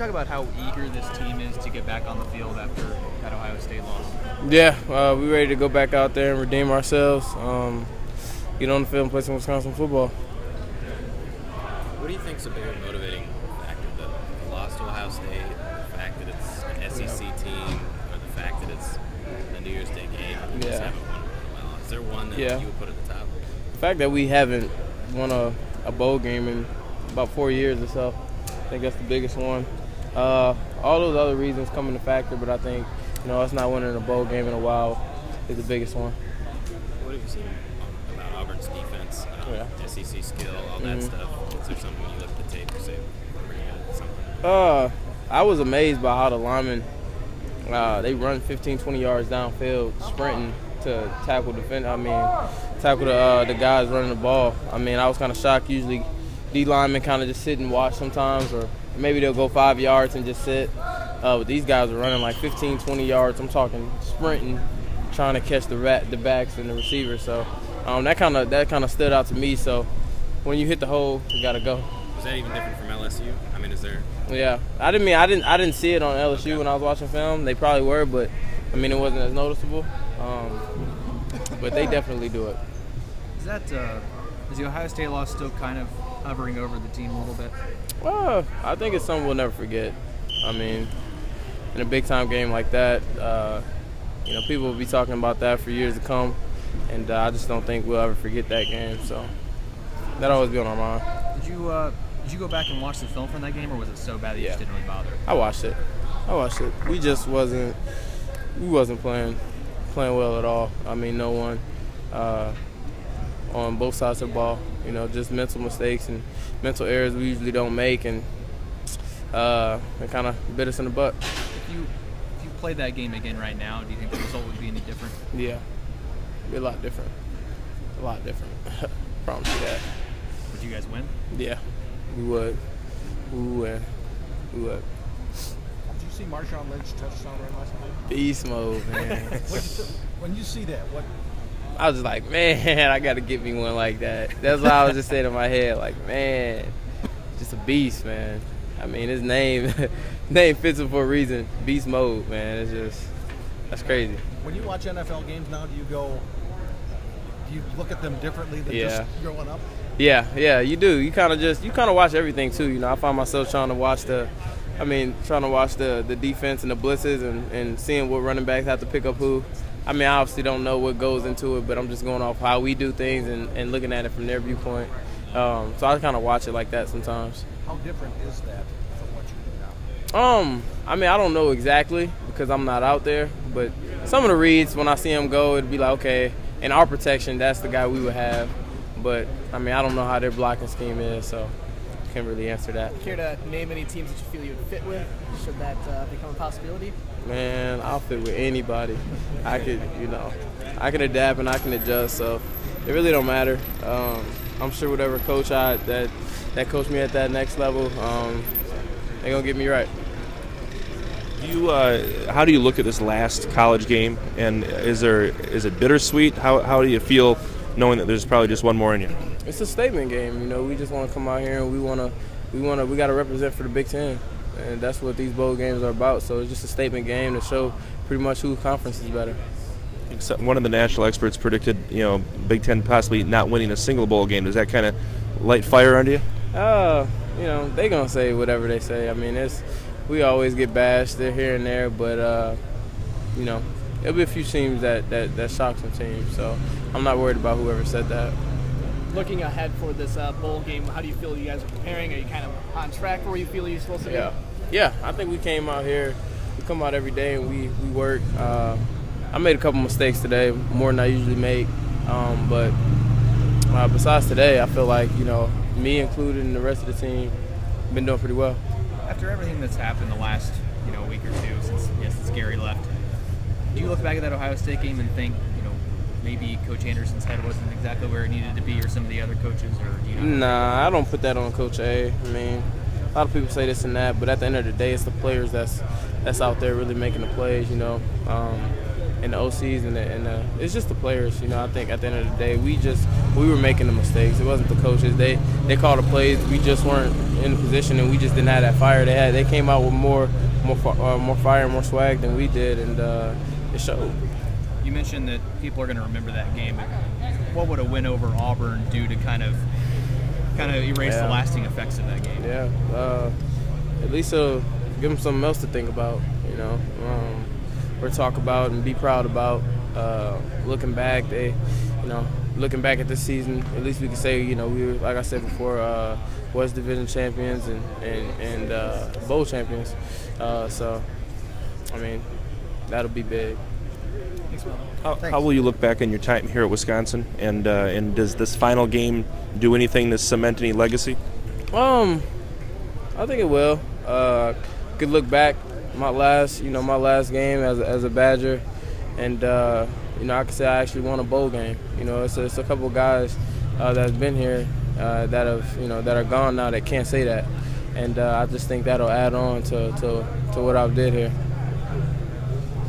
talk about how eager this team is to get back on the field after that Ohio State loss? Yeah, we're ready to go back out there and redeem ourselves, get on the field and play some Wisconsin football. What do you think is a bigger motivating factor, the loss to Ohio State, the fact that it's an SEC team, or the fact that it's a New Year's Day game and you just haven't won in a while? Is there one that you would put at the top? The fact that we haven't won a bowl game in about 4 years or so, I think that's the biggest one. All those other reasons come into factor, but I think us not winning a bowl game in a while is the biggest one. What have you seen about Auburn's defense, SEC skill, all that stuff? Is there something you look at the tape and say, we're good at something? I was amazed by how the linemen, they run 15, 20 yards downfield, sprinting to tackle the guys running the ball. I mean, I was kind of shocked. Usually D linemen kind of just sit and watch sometimes, or maybe they'll go 5 yards and just sit. But these guys are running like 15, 20 yards. I'm talking sprinting, trying to catch the backs and the receivers. So that kind of stood out to me. So when you hit the hole, you gotta go. Was that even different from LSU? I mean, is there? Yeah, I didn't see it on LSU when I was watching film. They probably were, but I mean, it wasn't as noticeable. But they definitely do it. Is the Ohio State loss still kind of hovering over the team a little bit? Well, I think it's something we'll never forget. I mean, in a big-time game like that, people will be talking about that for years to come, and I just don't think we'll ever forget that game. So that'll always be on our mind. Did you go back and watch the film from that game, or was it so bad that you just didn't really bother? I watched it. We just wasn't playing well at all. I mean, no one on both sides of the ball. Just mental mistakes and mental errors we usually don't make, and it kind of bit us in the butt. If you played that game again right now, do you think the result would be any different? Yeah, it'd be a lot different. Promise you that. Would you guys win? Yeah, we would. We would. Did you see Marshawn Lynch touchdown run last night? Beast mode, man. When you see that, what? I was just like, man, I got to get me one like that. That's what I was just saying in my head, like, man, just a beast, man. I mean, his name fits him for a reason. Beast mode, man. That's crazy. When you watch NFL games now, do you look at them differently than just growing up? Yeah, you do. You kind of watch everything too. I find myself trying to watch the defense and the blitzes and seeing what running backs have to pick up who. I mean, I obviously don't know what goes into it, but I'm just going off how we do things and looking at it from their viewpoint. So I kind of watch it like that sometimes. How different is that from what you do now? I mean, I don't know exactly because I'm not out there, but some of the reads, when I see them go, it'd be like, okay, in our protection, that's the guy we would have. But, I mean, I don't know how their blocking scheme is, so I can't really answer that. Care to name any teams that you feel you would fit with? Should that become a possibility? Man, I'll fit with anybody. I can adapt and I can adjust, so it really don't matter. I'm sure whatever coach that coached me at that next level, they're gonna get me right. How do you look at this last college game, and is it bittersweet? How do you feel knowing that there's probably just one more in you? It's a statement game. We just want to come out here and we got to represent for the Big Ten, and that's what these bowl games are about. So it's just a statement game to show pretty much whose conference is better. One of the national experts predicted, Big Ten possibly not winning a single bowl game. Does that kind of light fire under you? They're gonna say whatever they say. I mean, we always get bashed here and there, but there'll be a few teams that shock some teams. So I'm not worried about whoever said that. Looking ahead for this bowl game, how do you feel you guys are preparing? Are you kind of on track for where you feel you're supposed to be? Yeah. I think we came out here. We come out every day and we work. I made a couple mistakes today, more than I usually make. But besides today, I feel like me included and the rest of the team been doing pretty well. After everything that's happened the last week or two since Gary left, do you look back at that Ohio State game and think maybe Coach Anderson's head wasn't exactly where it needed to be, or some of the other coaches, or do you know? Nah, I don't put that on Coach A. I mean, a lot of people say this and that, but at the end of the day, it's the players that's out there really making the plays. the OCs and it's just the players. You know, I think at the end of the day, we were making the mistakes. It wasn't the coaches. They called the plays. We just weren't in the position, and we just didn't have that fire. They came out with more fire, more swag than we did, and it showed. You mentioned that people are going to remember that game. But what would a win over Auburn do to kind of erase the lasting effects of that game? Yeah, at least it'll give them something else to think about. You know, or talk about and be proud about. Looking back, looking back at this season, at least we can say, you know, we were, like I said before, West Division champions and bowl champions. So, I mean, that'll be big. How will you look back on your time here at Wisconsin, and does this final game do anything to cement any legacy? I think it will. Could look back my last game as a Badger, and I could say I actually won a bowl game. You know, it's a couple of guys that's been here that are gone now that can't say that, and I just think that'll add on to what I did here.